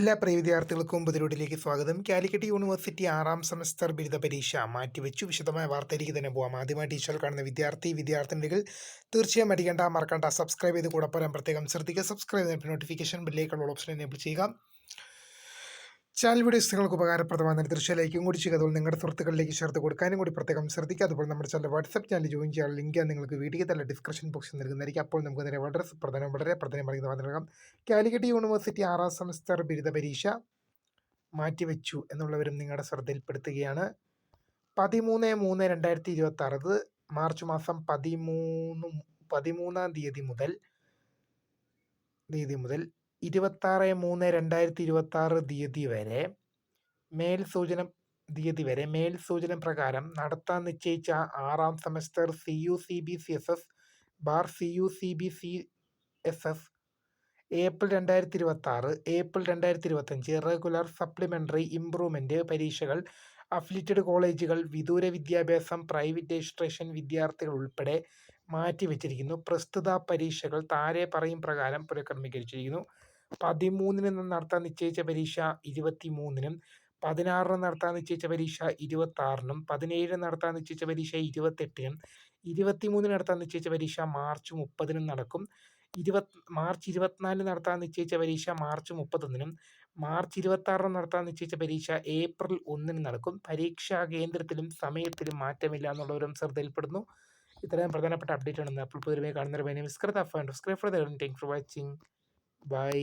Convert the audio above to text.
എല്ലാ പ്രിയ വിദ്യാർത്ഥികൾക്കും പുതിയൊരുവിലേക്ക് സ്വാഗതം. കാലിക്കറ്റ് യൂണിവേഴ്സിറ്റി 6ാം സെമസ്റ്റർ ബിരുദ പരീക്ഷ മാറ്റിവെച്ചു. വിശദമായ വാർത്തയിലേക്ക് തന്നെ പോകാം. ആദ്യമായി ടീച്ചർ കാണുന്ന വിദ്യാർത്ഥിനികൾ തീർച്ചയായും മറക്കണ്ട സബ്സ്ക്രൈബ് ചെയ്ത് കൂടെ പറയാൻ പ്രത്യേകം ശ്രദ്ധിക്കുക. സബ്സ്ക്രൈബ് ചെയ്തിട്ട് നോട്ടിഫിക്കേഷൻ ബെല്ലേക്കുള്ള ഓപ്ഷൻ എനേബിൾ ചെയ്യുക. ചാനൽ വീഡിയോസ് നിങ്ങൾക്ക് ഉപകാരപ്രദമായ തീർച്ചയായും ലൈക്കും കൂടി ചെയ്യുക. അതുപോലെ നിങ്ങളുടെ സുഹൃത്തുക്കളിലേക്ക് ചേർത്ത് കൊടുക്കാനും കൂടി പ്രത്യേകം ശ്രദ്ധിക്കുക. അതുപോലെ നമ്മുടെ ചാനൽ വാട്സ്ആപ്പ് ചാനൽ ജോയിൻ ചെയ്യാൻ ലിങ്ക് നിങ്ങൾക്ക് വീഡിയോ തന്നെ ഡിസ്ക്രിപ്ഷൻ ബോക്സിൽ നൽകുന്നതായിരിക്കും. അപ്പോൾ നമുക്ക് നേരെ വളരെ പ്രധാനം പറയുന്നത് കാലിക്കറ്റ് യൂണിവേഴ്സിറ്റി 6ാം സെമസ്റ്റർ ബിരുദ പരീക്ഷ മാറ്റിവെച്ചു എന്നുള്ളവരും നിങ്ങളുടെ ശ്രദ്ധയിൽപ്പെടുത്തുകയാണ്. 13/3/2026 അത് മാർച്ച് മാസം 13-ാം തീയതി മുതൽ 26/3/2026 തീയതി വരെ മേൽസൂചന പ്രകാരം നടത്താൻ നിശ്ചയിച്ച 6ാം semester CUCB-CSS CUCB-CSS April 2026, April 2025 regular, supplementary, improvement പരീക്ഷകൾ അഫിലിയേറ്റഡ് കോളേജുകൾ, വിദൂര വിദ്യാഭ്യാസം, പ്രൈവറ്റ് രജിസ്ട്രേഷൻ വിദ്യാർത്ഥികൾ ഉൾപ്പെടെ മാറ്റിവെച്ചിരിക്കുന്നു. പ്രസ്തുത പരീക്ഷകൾ താഴെ പറയും പ്രകാരം പുനഃക്രമീകരിച്ചിരിക്കുന്നു. 13-ന് നടത്താൻ നിശ്ചയിച്ച പരീക്ഷ 23-നും, 16-ന് നടത്താൻ നിശ്ചയിച്ച പരീക്ഷ 26-നും, 17-ന് നടത്താൻ നിശ്ചയിച്ച പരീക്ഷ 28-നും, 23-ന് നടത്താൻ നിശ്ചയിച്ച പരീക്ഷ മാർച്ച് 30-നും നടക്കും. മാർച്ച് 24-ന് നടത്താൻ നിശ്ചയിച്ച പരീക്ഷ മാർച്ച് 31-നും, മാർച്ച് 26-ന് നടത്താൻ നിശ്ചയിച്ച പരീക്ഷ ഏപ്രിൽ 1-നും നടക്കും. പരീക്ഷാ കേന്ദ്രത്തിലും സമയത്തിലും മാറ്റമില്ല എന്നുള്ളവരും ശ്രദ്ധയിൽപ്പെടുന്നു. ഇത്രയും പ്രധാനപ്പെട്ട അപ്ഡേറ്റ് ആണ്. അപ്പോൾ പുതിയ കാണുന്നവരെ സബ്സ്ക്രൈബ് ഫോർ വാച്ചിങ്. ബൈ.